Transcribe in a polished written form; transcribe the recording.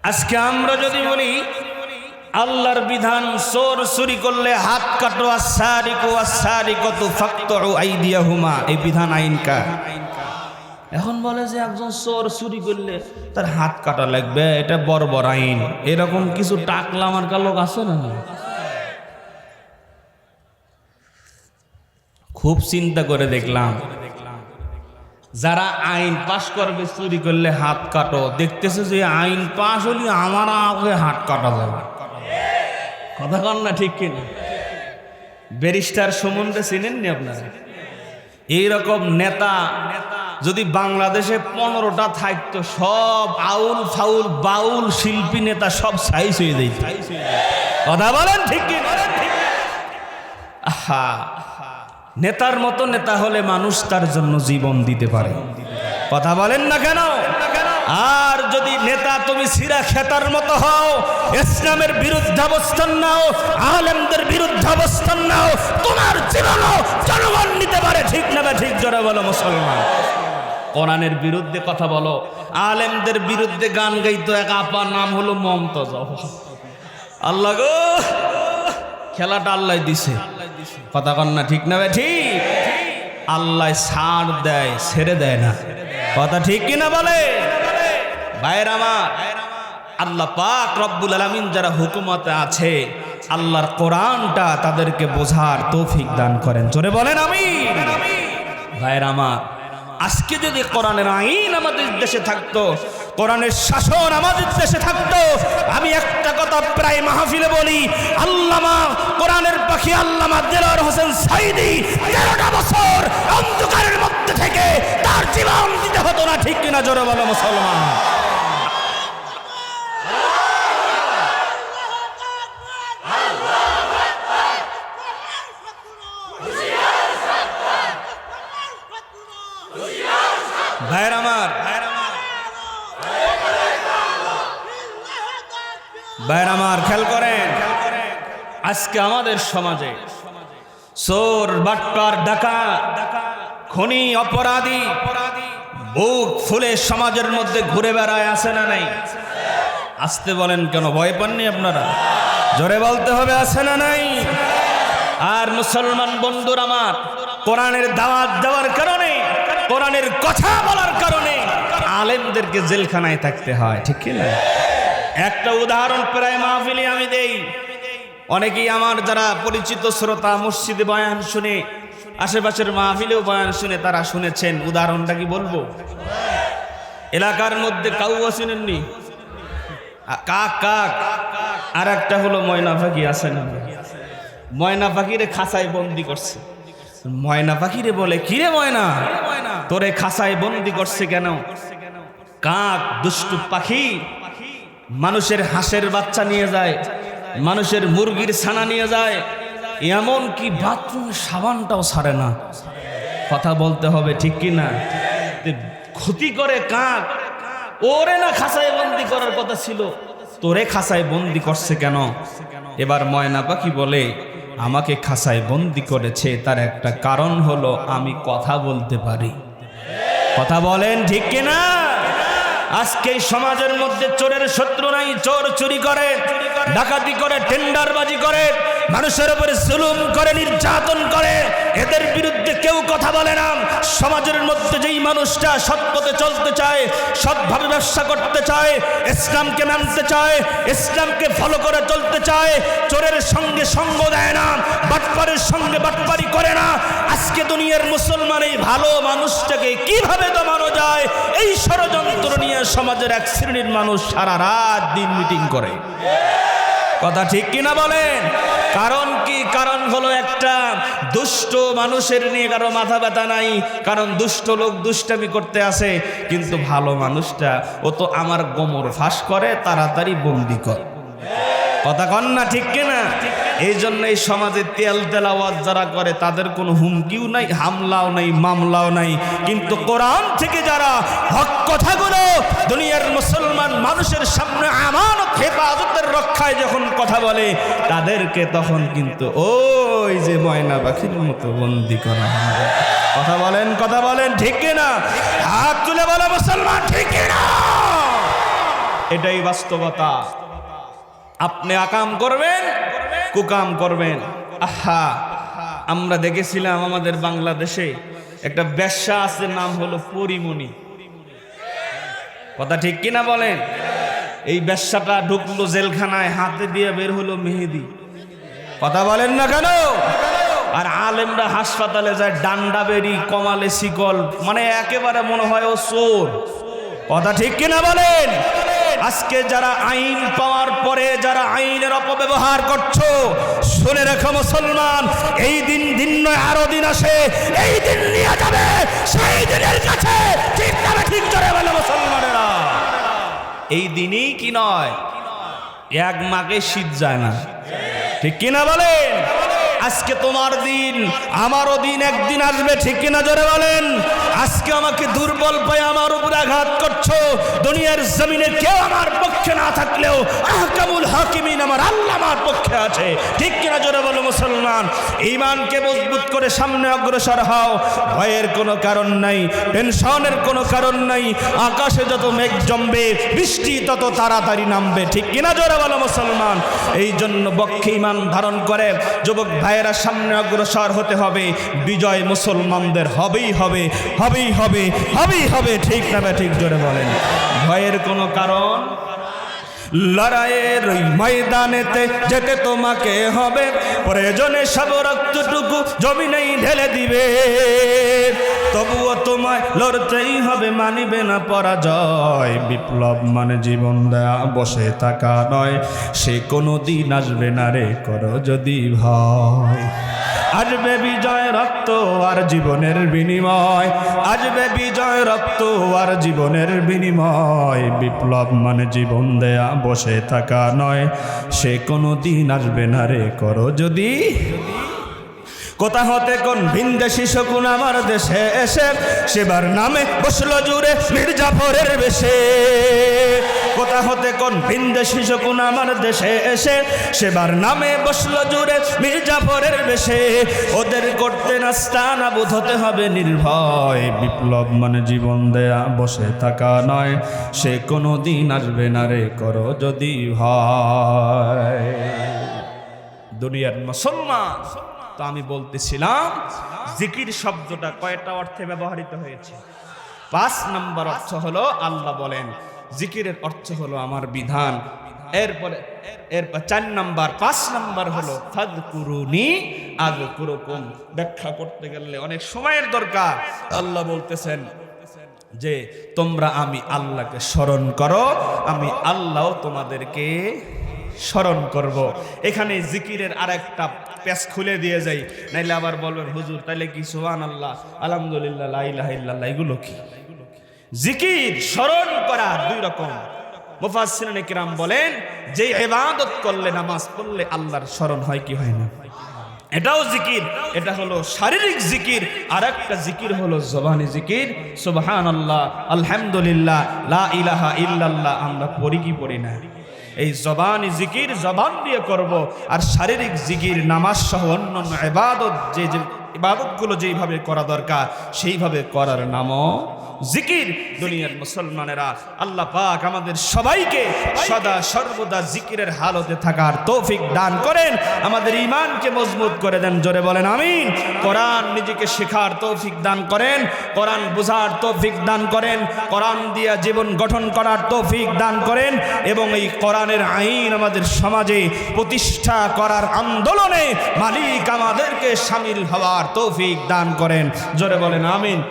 আজকে আমরা যদি বলি আল্লাহর বিধান চোর চুরি করলে হাত কাটো, আসারিকু আসারিকাতু ফাকতু আইদিয়াহুমা, এই বিধান আইন কার? এখন বলে যে একজন চোর চুরি করলে তার হাত কাটা লাগবে, এটা বর্বর আইন। এরকম কিছু টাকলা মার্কা লোক আছে না? খুব চিন্তা করে দেখলাম, যারা আইন পাশ করবে চুরি করলে হাত কাটো, দেখতেছে যে আইন পাশ হলে আমার আগে হাত কাটা যাবে। কথা কন না ঠিক কিনা? ব্যারিস্টার সম্বন্ধে চিনেননি আপনারা? এইরকম নেতা যদি বাংলাদেশে 15টা থাকতো, সব আউল ফাউল বাউল শিল্পী নেতা সব সাইজ হয়ে যেত। কথা বলেন ঠিক কিনা? আহা, নেতার মতো নেতা হলে মানুষ তার জন্য জীবন দিতে পারে। কথা বলেন না কেন? আর যদি নেতা তুমি সিরা খেতার মতো হও, ইসলামের বিরুদ্ধে অবস্থান নাও, আলেমদের বিরুদ্ধে অবস্থান নাও, তোমার জীবনও জনগণ নিতে পারে। ঠিক না? ঠিক জোরে বলো মুসলমান। কোরআনের বিরুদ্ধে কথা বলো, আলেমদের বিরুদ্ধে গান গাইতো এক আপা, নাম হলো মমতাজ। আল্লাহ গো, খেলাটা আল্লাহ দিছে। কথা কন না ঠিক না? ঠিক। আল্লাহ ছাড় দেয়, ছেড়ে দেয় না। কথা ঠিক কিনা বলে ভাইয়ের আমার? আল্লাহ পাক রব্বুল আলামিন যারা হুকুমতে আছে, আল্লাহর কোরআনটা তাদেরকে বোঝার তৌফিক দান করেন। জোরে বলেন আমিন। ভাইয়ের আমার, আজকে যদি কোরআনের আইন আমাদের দেশে থাকতো, কোরআনের শাসন আমাদের দেশে থাকতো, আমি একটা কথা প্রায় মাহফিলে বলি, আল্লামা কোরআনের পাখি আল্লামা দেলোয়ার হোসেন সাঈদী 13টা বছর অন্ধকারের মধ্যে থেকে তার জীবন দিতে হতো না। ঠিক কিনা? জোরে বলো মুসলমান। ভাইয়ের আমার, ভাইয়ের আমার, খেয়াল করেন, আজকে আমাদের সমাজে চোর, বাটপার, ডাকাত, খুনি, অপরাধী বুক ফুলে সমাজের মধ্যে ঘুরে বেড়ায়, আছে না নাই? আসতে বলেন কেন? ভয় পাননি আপনারা? জোরে বলতে হবে, আছে না নাই? আর মুসলমান বন্ধুরা আমার, কোরআনের দাওয়াত দেওয়ার কারণে, কোরআনের কথা বলার কারণে আলেমদেরকে জেলখানায় থাকতে হয়। ঠিক কি না? একটা উদাহরণ প্রায় মাহফিলে আমি দেই। অনেকেই আমার যারা পরিচিত শ্রোতা, মসজিদে বয়ান শুনে, আশেপাশের মাহফিলেও বয়ান শুনে, তারা শুনেছেন। উদাহরণটা কি বলবো? এলাকার মধ্যে কাউয়া চিনেননি? কাক কাক। আর একটা হলো ময়না পাখি, আছে না? ময়না পাখিরে খাঁচায় বন্দি করছে। ময়না পাখিরে বলে, কিরে ময়না, তোরে খাঁচায় বন্দি করছে কেন? কাক দুষ্টু পাখি মানুষের হাঁসের বাচ্চা নিয়ে যায়, মানুষের মুরগির ছানা নিয়ে যায়, এমন কি বাথরুমের সাবানটাও ছাড়ে না। কথা বলতে হবে ঠিক কি না? ক্ষতি করে কাক। ওরে না খাঁচায় বন্দি করার কথা ছিল, তোরে খাঁচায় বন্দি করছে কেন? এবার ময়না পাখি বলে, আমাকে খাঁচায় বন্দি করেছে তার একটা কারণ হলো আমি কথা বলতে পারি। কথা বলেন ঠিক কিনা? আজকে সমাজের মধ্যে চোরের শত্রু নাই। চোর চুরি করে, ডাকাতি করে, টেন্ডারবাজি করে, মানুষের উপরে জুলুম করে, নির্যাতন করে, এদের বিরুদ্ধে কেউ কথা বলে না। সমাজের মধ্যে যেই মানুষটা সৎ পথে চলতে চায়, সৎভাবে ব্যবসা করতে চায়, ইসলামকে মানতে চায়, ইসলামকে ফলো করে চলতে চায়, চোরের সঙ্গে সঙ্গ দেয় না, বাটপারের সঙ্গে বাটপারি করে না। আজকে দুনিয়ার মুসলমান এই ভালো মানুষটাকে কিভাবে দমানো যায়, এই ষড়যন্ত্র নিয়ে সমাজের এক শ্রেণীর মানুষ সারা রাত দিন মিটিং করে। কথা ঠিক কিনা বলেন? কারণ কি? কারণ হলো একটা, দুষ্ট মানুষের নিয়ে কারো মাথা ব্যথা নাই, কারণ দুষ্ট লোক দুষ্টামি করতে আসে, কিন্তু ভালো মানুষটা ও তো আমার গোমর ফাঁস করে, তাড়াতাড়ি বন্দি কর। কথা কন না ঠিক কিনা? এই জন্য এই সমাজে তেল তেলাওয়াত যারা করে তাদের কোনো হুমকিও নাই, হামলাও নাই, মামলাও নাই, কিন্তু কোরআন থেকে যারা হক কথাগুলো দুনিয়ার মুসলমান মানুষের সামনে আমানত হেফাজতের রক্ষায় যখন কথা বলে, তাদেরকে তখন কিন্তু ওই যে ময়না পাখির মতো বন্দি করা হয়। কথা বলেন, কথা বলেন ঠিক কিনা? হাত তুলে বলো মুসলমান ঠিক কিনা? এটাই বাস্তবতা। আপনি আকাম করবেন, কুকাম করবেন। আহা, আমরা দেখেছিলাম আমাদের বাংলাদেশে একটা বেশ্যা আছে, নাম হলো পরিমণি। কথা ঠিক কিনা বলেন? এই বেশ্যাটা ঢুকলো জেলখানায়, হাতে দিয়ে বের হলো মেহেদি। কথা বলেন না কেন? আর আলেমরা হাসপাতালে যায় ডান্ডা বেরি, কমালে শিকল, মানে একেবারে মনে হয় ও চোর। কথা ঠিক কিনা বলেন? আজকে যারা আইন পাওয়ার পরে যারা আইনের অপব্যবহার করছো, শুনে রেখো মুসলমান, এই দিন দিন নয়, আরো দিন আসে, এই দিন নিয়ে যাবে সেই দিনের কাছে। ঠিক না ঠিক করে বলে মুসলমানেরা, এই দিনই কি নয়, এক মাকে শীত যায় না। ঠিক কিনা বলেন? আজকে তোমার দিন, আমারও দিন একদিন আসবে। ঠিক কিনা জোরে বলেন? আজকে আমাকে দুর্বল পায় আমার উপর আঘাত করছো, দুনিয়ার জমিনে কেউ আমার পক্ষে না থাকলেও আহকামুল হাকিমিন আমার আল্লাহ আমার পক্ষে আছে। ঠিক কিনা জোরে বলো মুসলমান? ঈমানকে মজবুত করে সামনে অগ্রসর হও। ভয়ের কোনো কারণ নাই, টেনশনের কোনো কারণ নাই। আকাশে যত মেঘ জমবে, বৃষ্টি তত তাড়াতাড়ি নামবে। ঠিক কিনা জোরে বলো মুসলমান? এই জন্য বক্ষে ঈমান ধারণ করে যুবক ভাইয়েরা সামনে অগ্রসর হতে হবে। বিজয় মুসলমানদের হবেই হবে, হবেই হবে, হবেই হবে। ঠিক না ঠিক জোরে বলেন? ভয়ের কোনো কারণ, লড়াইয়ের ওই ময়দানেতে যেতে তোমাকে হবে, প্রয়োজনে সব রক্তটুকু জমিনেই ঢেলে দিবে, তবুও তোমায় লড়তেই হবে, মানিবে না পরাজয়। বিপ্লব মানে জীবন দেয়া, বসে থাকা নয়, সে কোনো দিন আসবে না রে, করো যদি ভয়। আসবে বিজয়, রক্ত আর জীবনের বিনিময়, আসবে বিজয়, রক্ত আর জীবনের বিনিময়। বিপ্লব মানে জীবন দেয়া, বসে থাকা নয়, সে কোনো দিন আসবে না রে, করো যদি। কোথা হতে কোন ভিনদেশি শকুন আমার দেশে এসে সেবার নামে বসলো জুড়ে মির্জাফরের বেশে। কোথা হতে কোন ভিনদেশি শকুন আমার দেশে এসে সেবার নামে বসলো জুড়ে মির্জাফরের বেশে। ওদের করতে নাস্তা নাবুদ হতে হবে নির্ভয়। বিপ্লব মানে জীবন দেয়া, বসে থাকা নয়, সে কোনো দিন আসবে না রে, করো যদি ভয়। দুনিয়ার মুসলমান, তো আমি বলতেছিলাম জিকির শব্দটা কয়টা অর্থে ব্যবহৃত হয়েছে? 5 নম্বর অর্থ হলো, আল্লাহ বলেন জিকিরের অর্থ হলো আমার বিধান। এরপর 4 নম্বর, 5 নম্বর হলো ফাযকুরুনি আযকুরুকুম। ব্যাখ্যা করতে গেলে অনেক সময়ের দরকার। আল্লাহ বলতেছেন যে তোমরা আমি আল্লাহকে স্মরণ করো, আমি আল্লাহও তোমাদেরকে স্মরণ করব। এখানে জিকিরের আরেকটা পেজ খুলে দিয়ে যাই, নাইলে আবার বলবেন হুজুর তাইলে কি সুবহানাল্লাহ, আলহামদুলিল্লাহ, লা ইলাহা ইল্লাল্লাহ এগুলো কি? জিকির স্মরণ করা 2 রকম। মুফাসসিরিনে কিরাম বলেন যে ইবাদত করলে, নামাজ পড়লে আল্লাহর স্মরণ হয় কি হয় না, এটাও জিকির। এটা হলো শারীরিক জিকির। আর একটা জিকির হলো জবানি জিকির, সুবহানাল্লাহ, আলহামদুলিল্লাহ, লা ইলাহা ইল্লাল্লাহ। আমরা পড়ি কি পড়ি না? এই জবানি জিকির জবান দিয়ে করব, আর শারীরিক জিকির নামাজ সহ অন্যান্য ইবাদত, যে ইবাদতগুলো যেইভাবে করা দরকার সেইভাবে করার নামও জিকির। দুনিয়ার মুসলমানেরা, আল্লাহ পাক আমাদের সবাইকে সদা সর্বদা জিকিরের হালতে থাকার তৌফিক দান করেন, আমাদের ঈমানকে মজবুত করে দেন। জোরে বলেন আমিন। কোরআন নিজেকে শেখার তৌফিক দান করেন, কোরআন বোঝার তৌফিক দান করেন, কোরআন দিয়া জীবন গঠন করার তৌফিক দান করেন, এবং এই কোরআনের আইন আমাদের সমাজে প্রতিষ্ঠা করার আন্দোলনে মালিক আমাদেরকে শামিল হওয়ার তৌফিক দান করেন। জোরে বলেন আমিন।